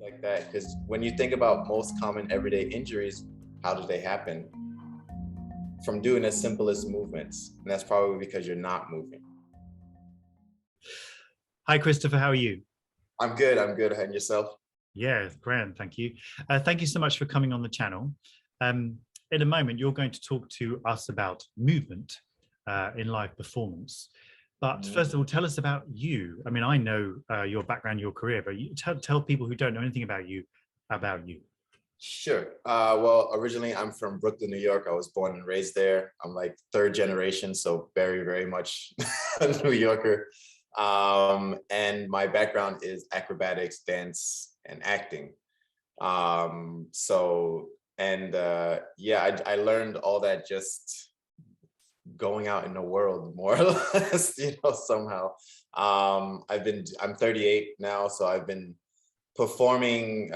like that, because when you think about most common everyday injuries, how do they happen? From doing as simple as movements, and that's probably because you're not moving. Hi, Christopher. How are you? I'm good. I'm good. And yourself? Yeah, grand. Thank you. Thank you so much for coming on the channel. In a moment, you're going to talk to us about movement in live performance. But first of all, tell us about you. I mean, I know your background, your career, but you tell people who don't know anything about you about you. Sure. Well, originally I'm from Brooklyn, New York. I was born and raised there. I'm like third generation, so very, very much a New Yorker. And my background is acrobatics, dance, and acting. I learned all that just going out in the world, more or less, somehow. I'm 38 now, so I've been performing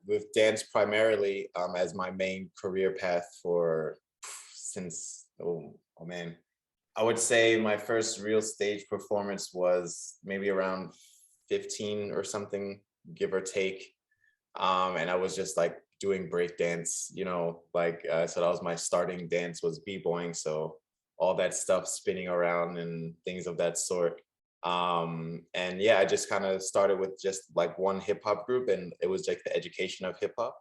with dance primarily as my main career path since, oh man, I would say my first real stage performance was maybe around 15 or something, give or take. And I was just like doing break dance, so that was my starting dance, was b-boying. So all that stuff spinning around and things of that sort. And yeah, I just kind of started with just like one hip hop group, and it was like the education of hip hop.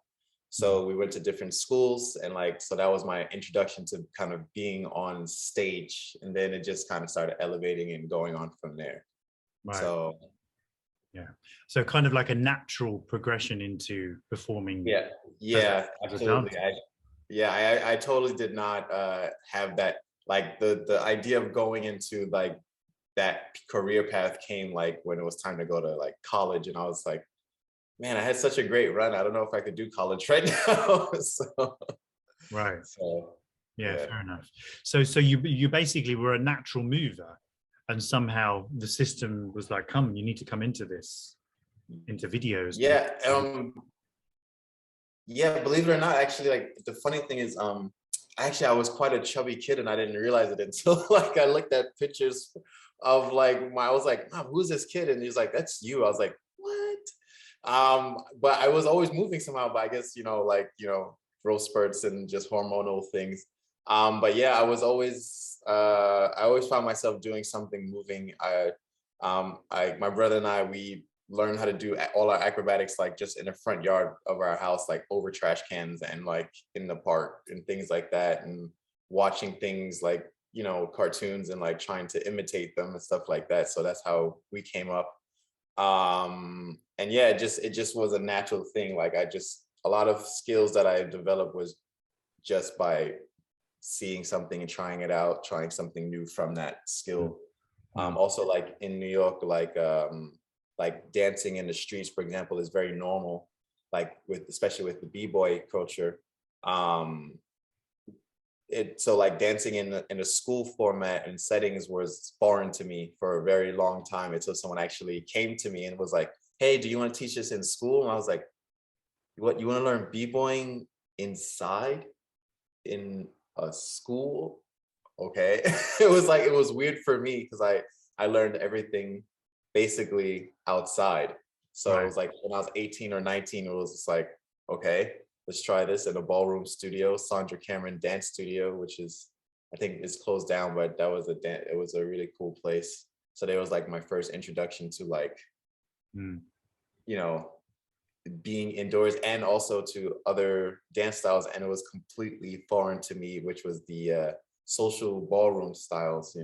So we went to different schools, and so that was my introduction to kind of being on stage. And then it just kind of started elevating and going on from there. Right. So yeah, so kind of like a natural progression into performing. Yeah, absolutely. I totally did not have that, like the idea of going into like that career path came like when it was time to go to like college, and I was like, man, I had such a great run. I don't know if I could do college right now. Right. So yeah, fair enough. So you basically were a natural mover, and somehow the system was like, come, you need to come into videos. Yeah, believe it or not, actually, like the funny thing is, actually I was quite a chubby kid, and I didn't realize it until like I looked at pictures of like I was like, Mom, who's this kid? And he's like, that's you. I was like, what? But I was always moving somehow, but I guess growth spurts and just hormonal things. But yeah, I always found myself doing something moving. My brother and I, we learned how to do all our acrobatics like just in the front yard of our house, like over trash cans and like in the park and things like that, and watching things like cartoons and like trying to imitate them and stuff like that. So that's how we came up. And yeah, it just was a natural thing. Like a lot of skills that I developed was just by seeing something and trying it out, trying something new from that skill. Also, like in New York, like dancing in the streets, for example, is very normal, like especially with the b-boy culture. So like dancing in a school format and settings was foreign to me for a very long time, until someone actually came to me and was like, hey, do you want to teach this in school? And I was like, what, you want to learn b-boying inside in a school? Okay. It was weird for me, because I learned everything basically outside. So It was like when I was 18 or 19, it was just like, okay, let's try this in a ballroom studio, Sandra Cameron Dance Studio, which I think is closed down, but it was a really cool place. So that was like my first introduction to like, being indoors, and also to other dance styles. And it was completely foreign to me, which was the social ballroom styles,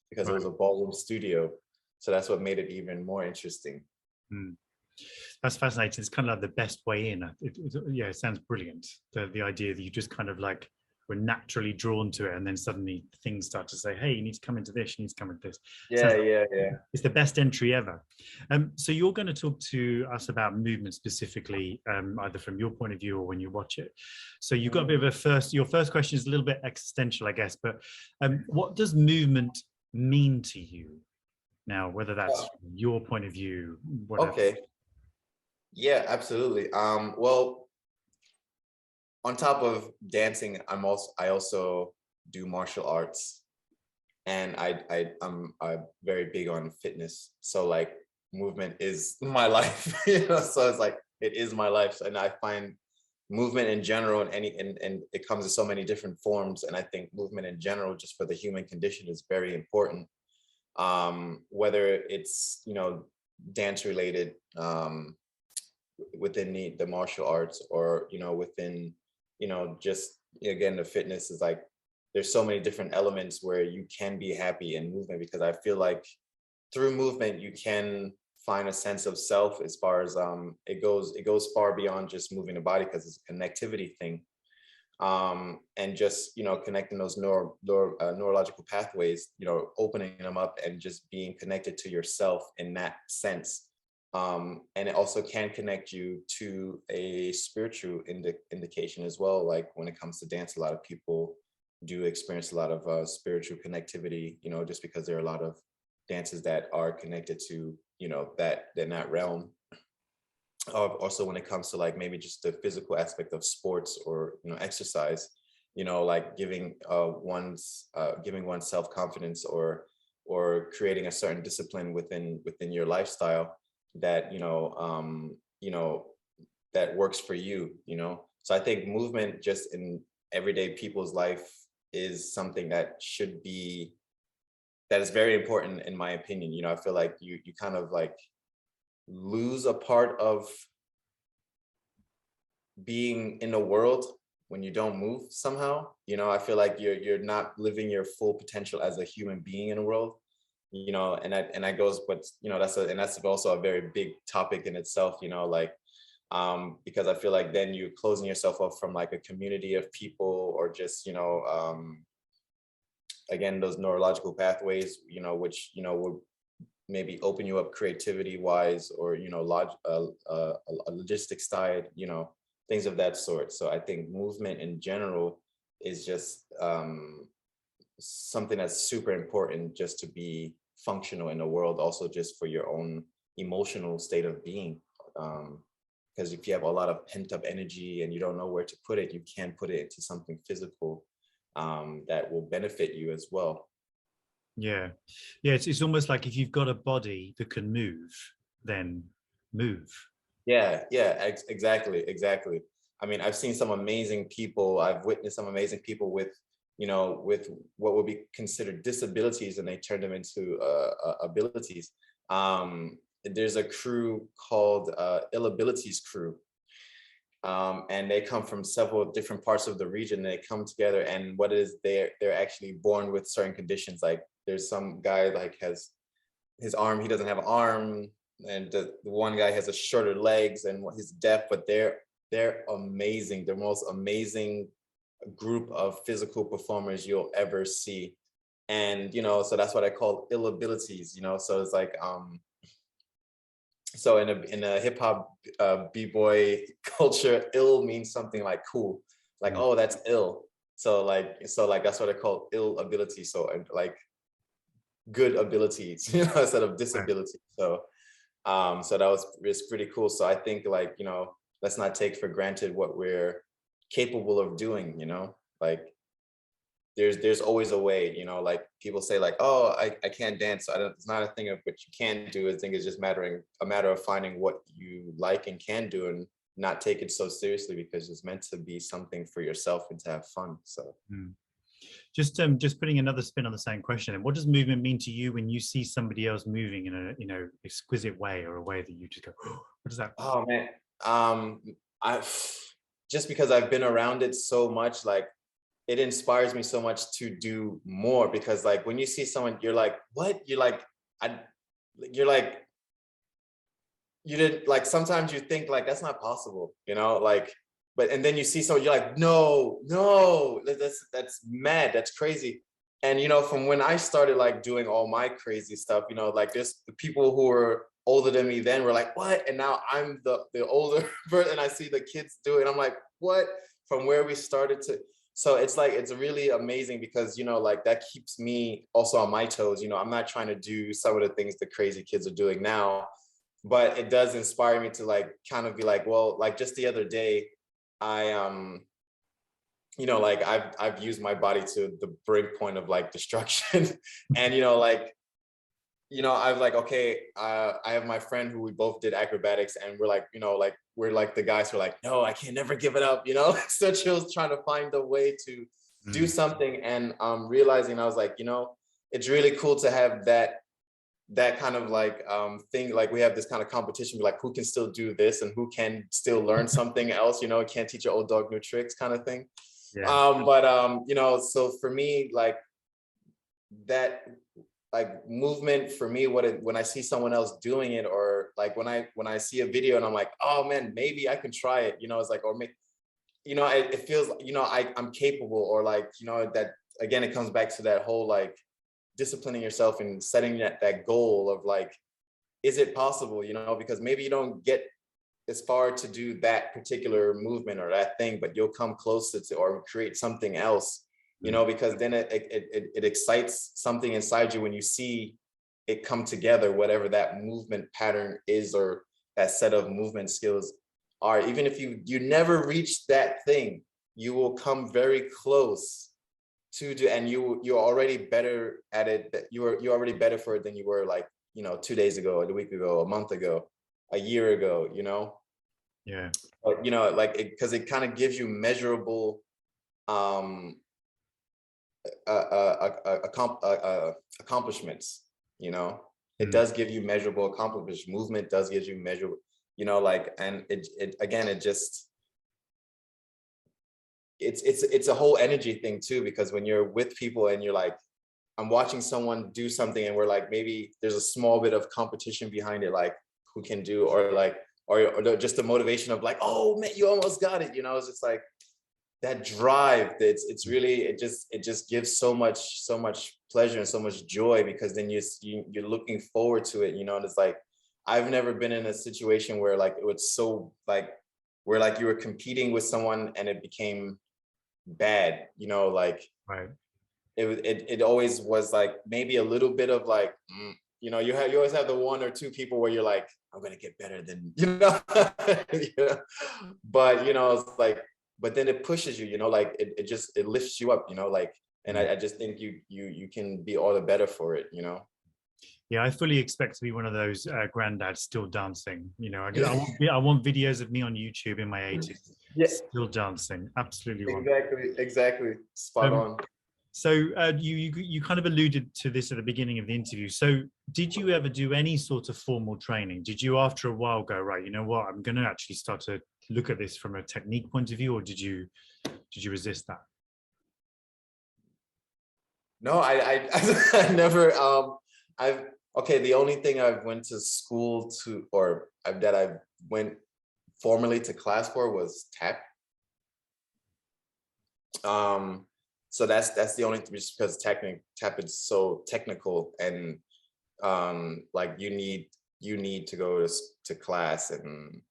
because it was a ballroom studio. So that's what made it even more interesting. That's fascinating. It's kind of like the best way in. It sounds brilliant. The idea that you just kind of like were naturally drawn to it, and then suddenly things start to say, hey, you need to come into this, you need to come into this. Yeah. It's the best entry ever. So you're going to talk to us about movement specifically, either from your point of view or when you watch it. So you've got a bit of your first question is a little bit existential, I guess, but what does movement mean to you now, whether that's your point of view, whatever? Okay. Yeah, absolutely. Well, on top of dancing, I also do martial arts, and I'm very big on fitness. So like movement is my life, So it's like it is my life. And I find movement in general, and it comes in so many different forms. And I think movement in general, just for the human condition, is very important. Whether it's, dance related, within the martial arts, or, within, just, again, the fitness is like, there's so many different elements where you can be happy in movement, because I feel like through movement you can find a sense of self, as far as it goes far beyond just moving the body, because it's a connectivity thing. And just, connecting those neurological pathways, opening them up, and just being connected to yourself in that sense. And it also can connect you to a spiritual indication as well. Like when it comes to dance, a lot of people do experience a lot of spiritual connectivity, just because there are a lot of dances that are connected to, that in that realm. Also, when it comes to like maybe just the physical aspect of sports, or exercise, like giving one's self-confidence, or creating a certain discipline within your lifestyle that that works for you. So I think movement just in everyday people's life is something that is very important, in my opinion. I feel like you kind of like lose a part of being in the world when you don't move somehow. I feel like you're not living your full potential as a human being in the world. And that goes, but that's also a very big topic in itself. Like, because I feel like then you're closing yourself off from like a community of people, or just again, those neurological pathways, which will maybe open you up creativity wise, or a logistics side, things of that sort. So I think movement in general is just something that's super important, just to be functional in the world, also just for your own emotional state of being. Because if you have a lot of pent up energy and you don't know where to put it, you can put it into something physical that will benefit you as well. Yeah. It's almost like if you've got a body that can move, then move. Yeah, exactly. I mean, I've seen some amazing people. I've witnessed some amazing people with what would be considered disabilities, and they turn them into abilities. There's a crew called Ill Abilities Crew. And they come from several different parts of the region. They come together, and what it is, they're actually born with certain conditions. Like there's some guy like has his arm, he doesn't have an arm, and the one guy has a shorter legs, and he's deaf, but they're amazing. They're the most amazing group of physical performers you'll ever see. And so that's what I call ill abilities. So it's like so in a hip hop b-boy culture, ill means something like cool, like, oh, that's ill. So like that's what I call ill ability. So like good abilities, instead of disability. So so it's pretty cool. So I think like, let's not take for granted what we're capable of doing. Like there's always a way. Like people say like, oh, I can't dance, so it's not a thing of what you can do. I think it's just a matter of finding what you like and can do, and not take it so seriously, because it's meant to be something for yourself and to have fun. So just putting another spin on the same question, and what does movement mean to you when you see somebody else moving in a exquisite way, or a way that you just go, oh, what does that mean? Oh man, I just because I've been around it so much, like it inspires me so much to do more. Because like when you see someone, you're like, what? You're like, you did, like, sometimes you think like that's not possible, like, and then you see someone, you're like, no, that's mad, that's crazy. And from when I started like doing all my crazy stuff, like there's the people who were older than me then were like, what? And now I'm the older person, and I see the kids do it, and I'm like, what? From where we started to. So it's like, it's really amazing, because like that keeps me also on my toes. I'm not trying to do some of the things the crazy kids are doing now, but it does inspire me to like kind of be like, well, like just the other day, I like I've used my body to the break point of like destruction. And like I was like, okay, I have my friend who we both did acrobatics, and we're like, we're like the guys who are like, no, I can never give it up, So she was trying to find a way to do Mm. something, and realizing, I was like, it's really cool to have that kind of like thing. Like we have this kind of competition, like who can still do this and who can still learn something else. Can't teach your old dog new tricks, kind of thing. Yeah. But so for me, like that, like movement for me, when I see someone else doing it, or like when I see a video and I'm like, oh man, maybe I can try it, it's like, or maybe, it feels, I'm capable, or like, that again, it comes back to that whole like disciplining yourself and setting that goal of like, is it possible, because maybe you don't get as far to do that particular movement or that thing, but you'll come closer to, or create something else, because then it excites something inside you when you see it come together, whatever that movement pattern is, or that set of movement skills are. Even if you never reach that thing, you will come very close to do, and you're already better at it. That you're already better for it than you were, like 2 days ago, a week ago, a month ago, a year ago. Yeah. But, like, because it kind of gives you measurable accomplishments. It Mm. does give you measurable accomplishments. Movement does give you measurable, like, and it again, it just, it's a whole energy thing too, because when you're with people and you're like, I'm watching someone do something, and we're like, maybe there's a small bit of competition behind it, like who can do, or like, or just the motivation of like, oh man, you almost got it. It's just like that drive. It's really, it just gives so much pleasure and so much joy, because then you're looking forward to it. And it's like, I've never been in a situation where like it was so like, where like you were competing with someone and it became bad. Like Right. it always was like maybe a little bit of like, you always have the one or two people where you're like, I'm gonna get better than yeah. But it's like, but then it pushes you, like it lifts you up, like, and Mm. I just think you can be all the better for it. Yeah, I fully expect to be one of those granddads still dancing. Yeah. I want videos of me on YouTube in my 80s Yeah, still dancing. Absolutely want. exactly, spot Um, on. so you kind of alluded to this at the beginning of the interview. So did you ever do any sort of formal training? Did you after a while go, right, you know what, I'm going to actually start to look at this from a technique point of view, or did you resist that? No, I never. I've okay. The only thing I've went to school to, or that I went formally to class for, was tap. So that's the only thing, just because tap is so technical, and like you need to go to class and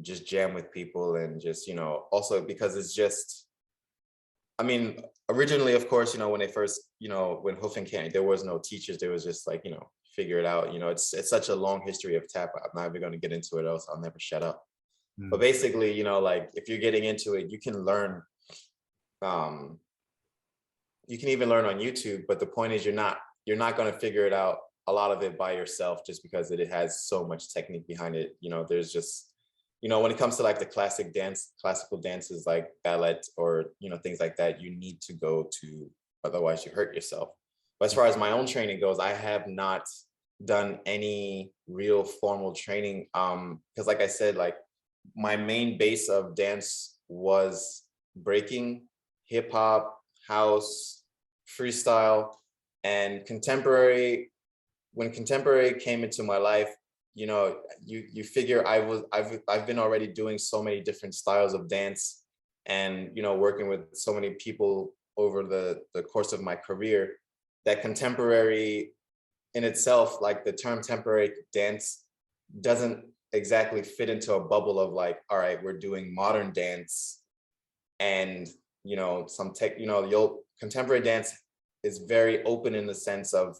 just jam with people, and just also because it's just, I mean, originally, of course, when they first, when Hoofing came, there was no teachers. There was just like, figure it out. It's such a long history of tap. I'm not even going to get into it, else I'll never shut up. But Mm. basically, like if you're getting into it, you can learn. You can even learn on YouTube. But the point is, you're not going to figure it out, a lot of it, by yourself, just because it has so much technique behind it. There's just, when it comes to like the classical dances like ballet, or things like that, you need to go to, otherwise you hurt yourself. But as far as my own training goes, I have not done any real formal training, because like I said, like my main base of dance was breaking, hip hop, house, freestyle, and contemporary. When contemporary came into my life, you figure I've been already doing so many different styles of dance, and working with so many people over the course of my career, that contemporary in itself, like the term temporary dance, doesn't exactly fit into a bubble of like, all right, we're doing modern dance, and some tech, the contemporary dance is very open, in the sense of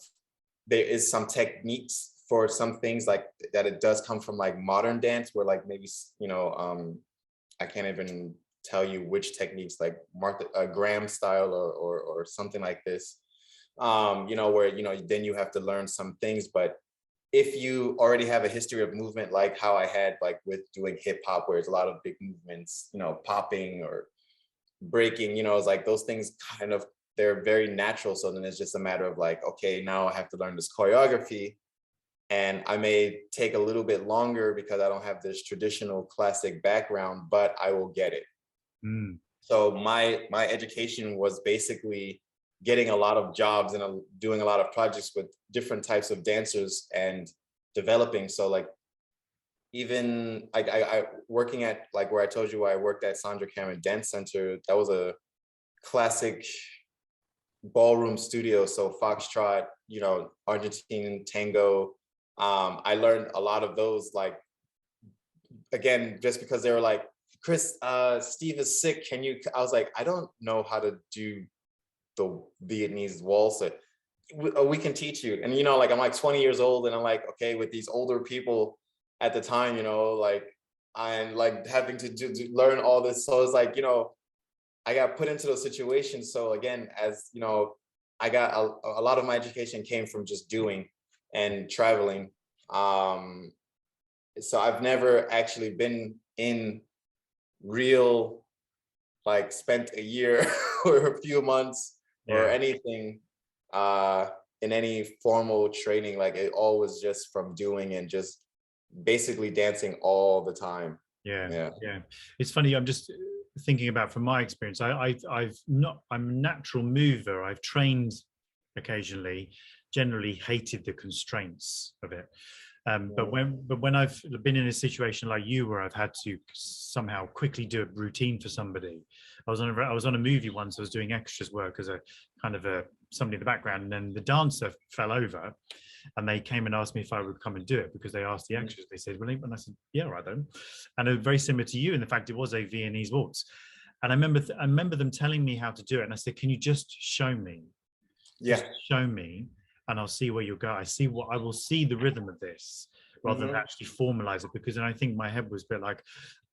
there is some techniques for some things, like that it does come from like modern dance, where like maybe I can't even tell you which techniques, like Martha Graham style, or something like this. where, then you have to learn some things. But if you already have a history of movement, like how I had, like with doing hip hop, where it's a lot of big movements, popping or breaking, it's like those things kind of, they're very natural. So then it's just a matter of like, okay, now I have to learn this choreography. And I may take a little bit longer because I don't have this traditional classic background, but I will get it. Mm. So my education was basically getting a lot of jobs and doing a lot of projects with different types of dancers and developing. So like, even like I working at, like where I told you I worked at Sandra Cameron Dance Center, that was a classic ballroom studio. So foxtrot, Argentine tango. I learned a lot of those, like, again, just because they were like, Chris, Steve is sick. I was like, I don't know how to do the Vietnamese waltz. We can teach you. And, like, I'm like 20 years old and I'm like, okay, with these older people at the time, like, I'm like having to learn all this. So it's like, I got put into those situations. So again, as I got a lot of my education came from just doing and traveling. So I've never actually been in real, like spent a year or a few months or anything in any formal training. Like it all was just from doing and just basically dancing all the time. Yeah. It's funny. I'm just thinking about from my experience. I'm a natural mover. I've trained occasionally. Generally hated the constraints of it. But when I've been in a situation like you, where I've had to somehow quickly do a routine for somebody, I was on a movie once. I was doing extras work as a kind of somebody in the background, and then the dancer fell over, and they came and asked me if I would come and do it because they asked the extras. They said, "Well," and I said, "Yeah, right then." And it was very similar to you in the fact it was a Viennese waltz. And I remember them telling me how to do it, and I said, "Can you just show me? Just show me, and I'll see where you'll go. I will see the rhythm of this rather than actually formalize it." Because then I think my head was a bit like,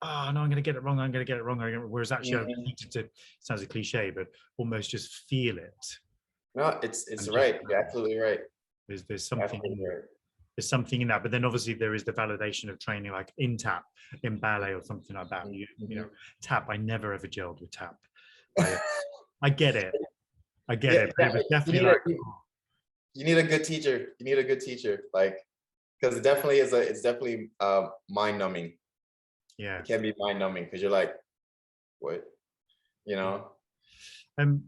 "Oh no, I'm going to get it wrong. I'm going to get it wrong." Whereas actually, I needed to, sounds a cliche, but almost just feel it. No, it's right. You're absolutely right. There's something there's something in that. But then obviously there is the validation of training, like in tap, in ballet or something like that. Tap. I never ever gelled with tap. I get it. But it was definitely like. You need a good teacher. You need a good teacher, like, because it definitely is it's definitely mind numbing. Yeah, it can be mind numbing because you're like, what,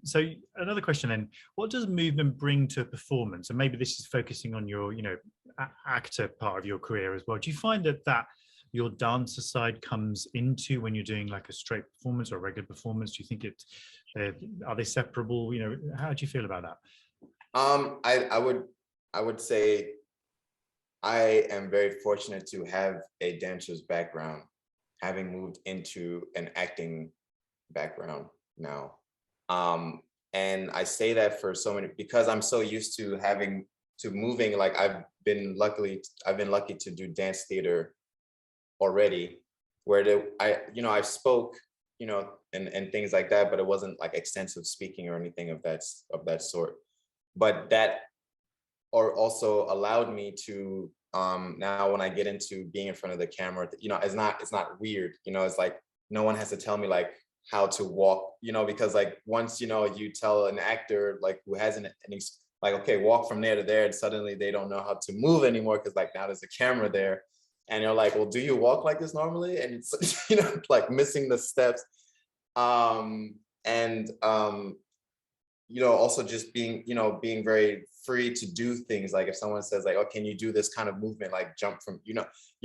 So another question then: what does movement bring to a performance? And maybe this is focusing on your, actor part of your career as well. Do you find that your dancer side comes into when you're doing like a straight performance or a regular performance? Do you think are they separable? How do you feel about that? I would say I am very fortunate to have a dancer's background, having moved into an acting background now. And I say that for so many, because I'm so used to moving, like I've been lucky to do dance theater already, where I spoke, and things like that, but it wasn't like extensive speaking or anything of that sort. But that also allowed me to now when I get into being in front of the camera, it's not weird. It's like no one has to tell me like how to walk, because like once you tell an actor like who hasn't like, okay, walk from there to there, and suddenly they don't know how to move anymore because like now there's a camera there, and you're like, well, do you walk like this normally? And it's like missing the steps, and also just being very free to do things. Like if someone says like, oh, can you do this kind of movement, like jump from, you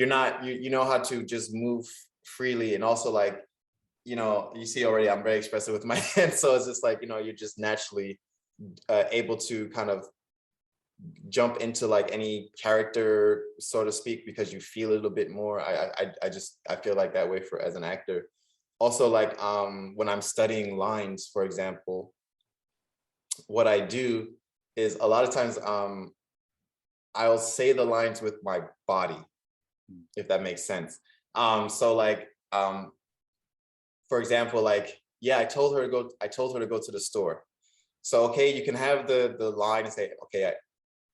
know how to just move freely. And also like, you see already I'm very expressive with my hands, so it's just like, you're just naturally able to kind of jump into like any character, so to speak, because you feel a little bit more. I feel like that way as an actor. Also, like when I'm studying lines, for example, what I do is a lot of times I'll say the lines with my body, if that makes sense. So like for example, like, yeah, I told her to go to the store. So, okay, you can have the line and say, okay,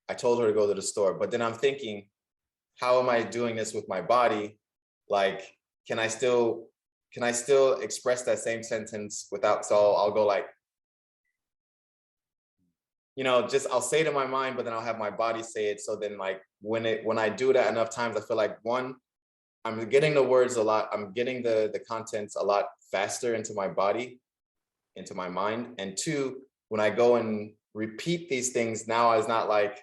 I told her to go to the store, but then I'm thinking, how am I doing this with my body? Like, can I still express that same sentence without, so I'll go like, just I'll say it in my mind, but then I'll have my body say it. So then like when I do that enough times, I feel like one, I'm getting the words a lot, I'm getting the contents a lot faster into my body, into my mind. And two, when I go and repeat these things, now it's not like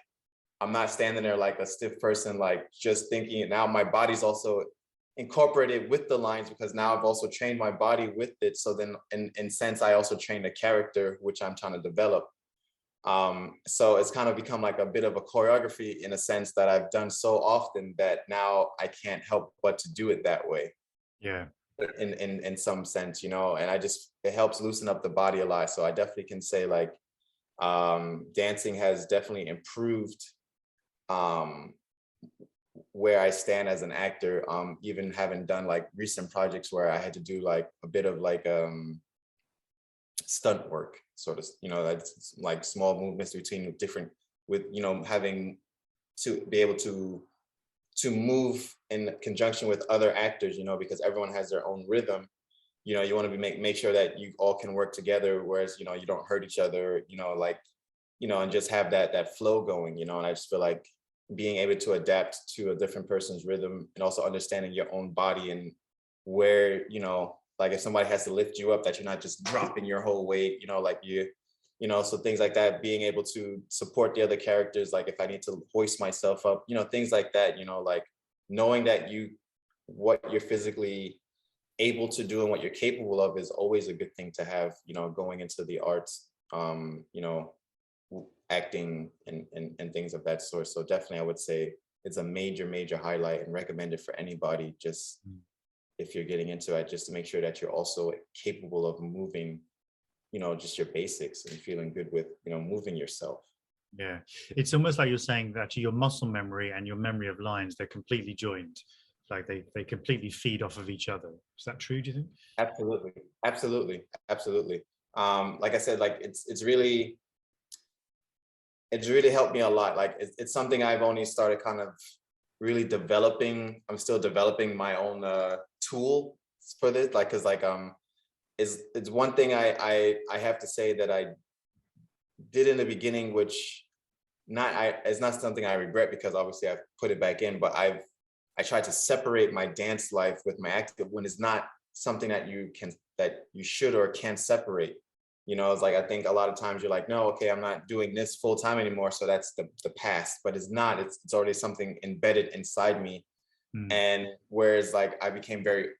I'm not standing there like a stiff person, like just thinking it. Now my body's also incorporated with the lines, because now I've also trained my body with it. So then in sense, I also train the character, which I'm trying to develop. So it's kind of become like a bit of a choreography in a sense that I've done so often that now I can't help but to do it that way. Yeah. In some sense, and it helps loosen up the body a lot. So I definitely can say like dancing has definitely improved where I stand as an actor, even having done like recent projects where I had to do like a bit of like stunt work, sort of, that's like small movements between different, with having to be able to move in conjunction with other actors, because everyone has their own rhythm. You want to make sure that you all can work together, whereas you don't hurt each other, like and just have that flow going, and I just feel like being able to adapt to a different person's rhythm, and also understanding your own body and where, like if somebody has to lift you up, that you're not just dropping your whole weight, like so things like that, being able to support the other characters, like if I need to hoist myself up, things like that, like knowing that what you're physically able to do and what you're capable of is always a good thing to have, going into the arts, acting and things of that sort. So definitely I would say it's a major highlight and recommend it for anybody, just if you're getting into it, just to make sure that you're also capable of moving, just your basics, and feeling good with, moving yourself. Yeah, it's almost like you're saying that your muscle memory and your memory of lines, they're completely joined, like they completely feed off of each other. Is that true, do you think? Absolutely. Like I said, like it's really helped me a lot. Like it's something I've only started kind of really developing. I'm still developing my own tool for this, like, because like it's one thing I have to say that I did in the beginning, which it's not something I regret, because obviously I've put it back in, but I tried to separate my dance life with my active, when it's not something that you should or can separate. It's like, I think a lot of times you're like, no, okay, I'm not doing this full time anymore, so that's the past. But it's not. It's already something embedded inside me. And whereas like I became very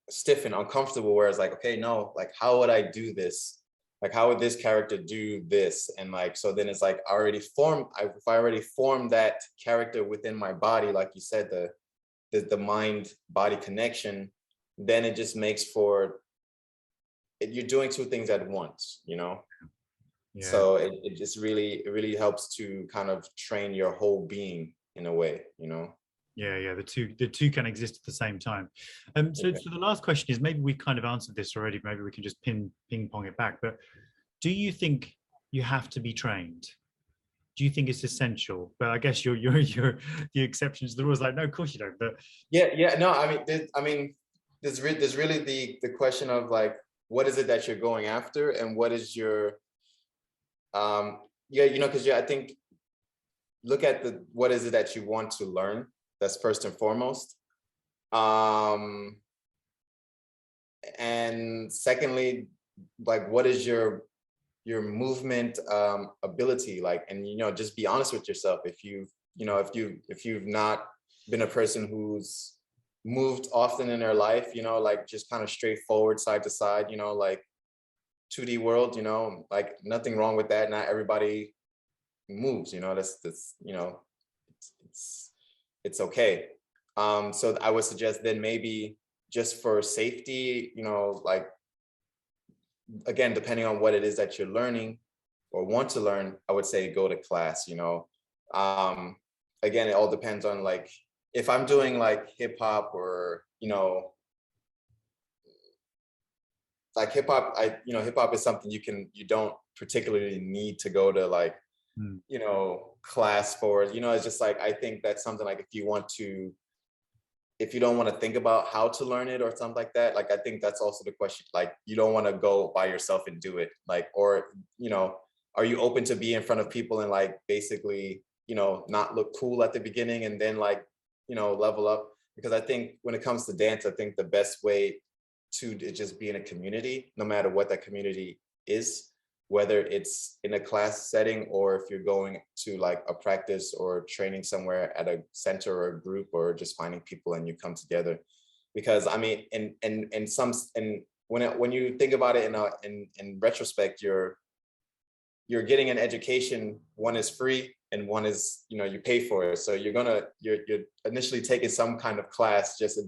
stiff and uncomfortable, whereas like, okay, no, like how would I do this? Like how would this character do this? And like, so then it's like I already formed, if I already formed that character within my body, like you said, the mind body connection, then it just makes for you're doing two things at once, Yeah. So it just really helps to kind of train your whole being in a way, Yeah, the two can exist at the same time. So the last question is, maybe we kind of answered this already, maybe we can just ping pong it back, but do you think you have to be trained? Do you think it's essential? But I guess you're the exceptions to the rules. Like, no, of course you don't. But no, there's really the question of like, what is it that you're going after, and what is your because I think look at what is it that you want to learn. That's first and foremost. And secondly, like, what is your movement ability like? And just be honest with yourself. If you've not been a person who's moved often in their life, like just kind of straightforward, side to side, like 2D world, like nothing wrong with that. Not everybody moves, that's it's okay. So I would suggest then maybe just for safety, like, again, depending on what it is that you're learning or want to learn, I would say go to class, again, it all depends on, like, if I'm doing like hip hop or, like hip hop, hip hop is something you don't particularly need to go to like, class for. It's just like, I think that's something like if you don't want to think about how to learn it or something like that, like I think that's also the question. Like you don't want to go by yourself and do it. Like, or, are you open to be in front of people and like basically, not look cool at the beginning and then like, level up? Because I think when it comes to dance, I think the best way to just be in a community, no matter what that community is, whether it's in a class setting or if you're going to like a practice or training somewhere at a center or a group, or just finding people and you come together. Because I mean, when you think about it in retrospect, you're getting an education. One is free and one is, you pay for it. So you're initially taking some kind of class just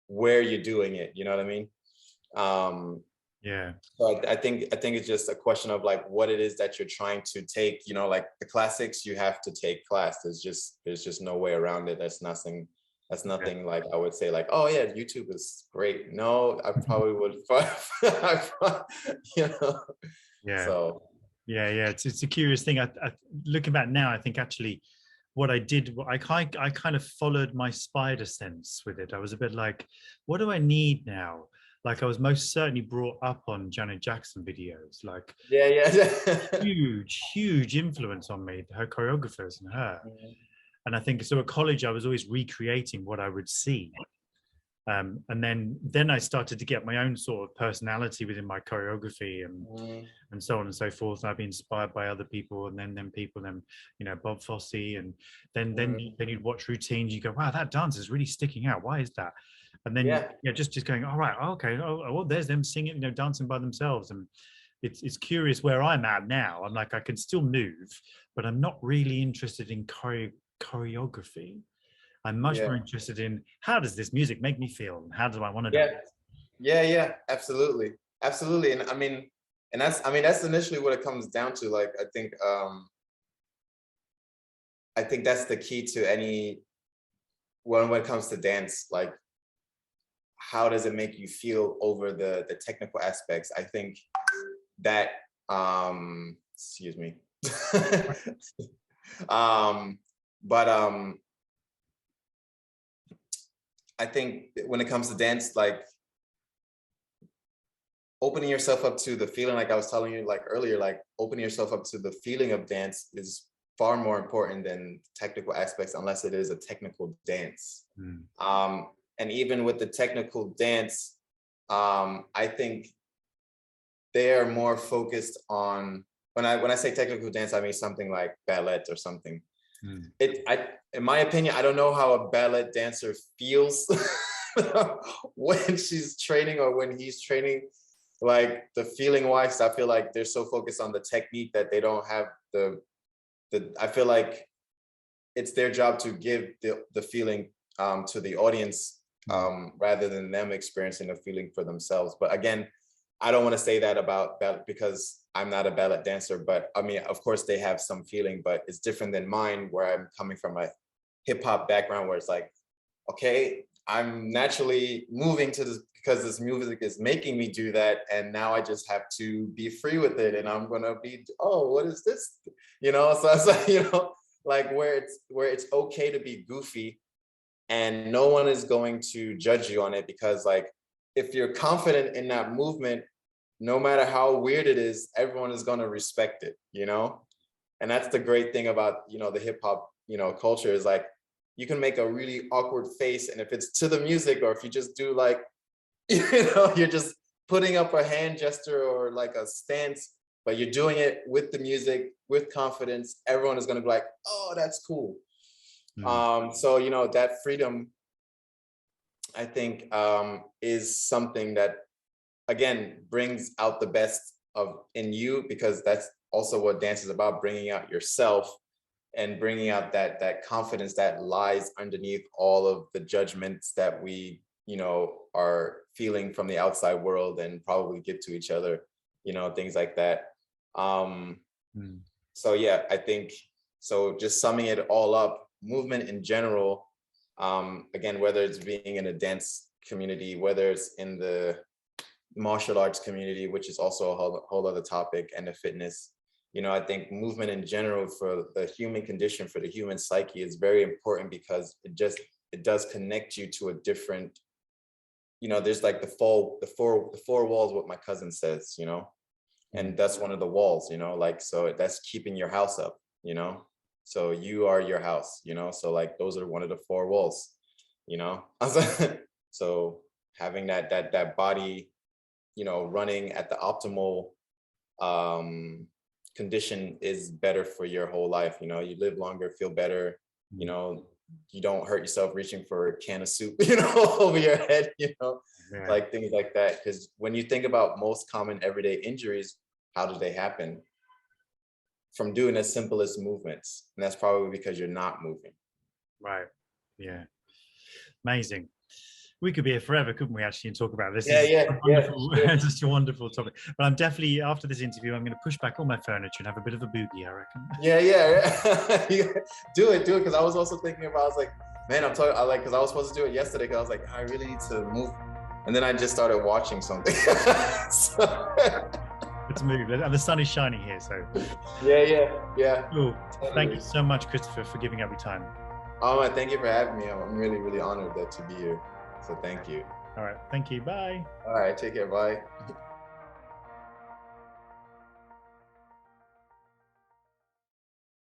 where you're doing it. You know what I mean? Yeah. So I think it's just a question of like what it is that you're trying to take. Like the classics, you have to take class. There's just no way around it. That's nothing like I would say like, oh yeah, YouTube is great. No, I probably would. Yeah. So yeah. It's a curious thing. I looking back now, I think actually what I did, I kind of followed my spider sense with it. I was a bit like, what do I need now? Like I was most certainly brought up on Janet Jackson videos, like yeah. huge influence on me, her choreographers and her. And I think so at college, I was always recreating what I would see. And then I started to get my own sort of personality within my choreography and so on and so forth. And I've been inspired by other people, and then Bob Fosse, and then you'd watch routines. You go, wow, that dance is really sticking out. Why is that? And then just going, all right, okay, well, there's them singing, dancing by themselves. And it's curious where I'm at now. I'm like, I can still move, but I'm not really interested in choreography. I'm much more interested in how does this music make me feel, and how do I want to dance? Yeah, absolutely. And I mean, that's initially what it comes down to. Like, I think that's the key to any when it comes to dance. Like, how does it make you feel over the technical aspects? I think that excuse me. I think when it comes to dance, like opening yourself up to the feeling, like I was telling you like earlier, like opening yourself up to the feeling of dance is far more important than technical aspects, unless it is a technical dance. And even with the technical dance, I think they are more focused on, when I say technical dance, I mean something like ballet or something. In my opinion, I don't know how a ballet dancer feels when she's training or when he's training. Like the feeling wise, I feel like they're so focused on the technique that they don't have I feel like it's their job to give the feeling to the audience rather than them experiencing a feeling for themselves. But again, I don't want to say that about ballet because I'm not a ballet dancer, but I mean, of course they have some feeling, but it's different than mine, where I'm coming from a hip hop background, where it's like, okay, I'm naturally moving to this because this music is making me do that. And now I just have to be free with it. And I'm going to be, oh, what is this? So it's like, like where it's okay to be goofy and no one is going to judge you on it, because like, if you're confident in that movement, no matter how weird it is, everyone is going to respect it, And that's the great thing about, the hip hop, culture, is like, you can make a really awkward face. And if it's to the music, or if you just do like, you're just putting up a hand gesture or like a stance, but you're doing it with the music, with confidence, everyone is going to be like, oh, that's cool. So, that freedom, I think, is something that, again, brings out the best in you, because that's also what dance is about, bringing out yourself and bringing out that confidence that lies underneath all of the judgments that we, are feeling from the outside world and probably give to each other, things like that. So yeah, I think, so just summing it all up, movement in general, again, whether it's being in a dance community, whether it's in the martial arts community, which is also a whole other topic, and the fitness. You know, I think movement in general for the human condition, for the human psyche, is very important because it does connect you to a different, you know, there's like the four walls, what my cousin says, you know, and that's one of the walls, you know, like, so that's keeping your house up, you know, so you are your house, you know, so like those are one of the four walls, you know. So having that body, you know, running at the optimal condition is better for your whole life. You know, you live longer, feel better, you know, you don't hurt yourself reaching for a can of soup, you know, over your head, you know, Yeah. like things like that. Because when you think about most common everyday injuries, how do they happen? From doing as simple as movements. And that's probably because you're not moving. Right. Yeah. Amazing. We could be here forever, couldn't we, actually, and talk about this? Yeah, This is yeah, a wonderful, yeah. just a wonderful topic. But I'm definitely, after this interview, I'm going to push back all my furniture and have a bit of a boogie, I reckon. Yeah. Do it. Because I was also thinking about, I was like, man, because I was supposed to do it yesterday, because I was like, I really need to move. And then I just started watching something. So, Let's move. And the sun is shining here, so. Yeah. Cool. Thank you so much, Christopher, for giving up your time. Oh, man, thank you for having me. I'm really, really honored to be here. So thank you. All right. Thank you. Bye. All right. Take care. Bye.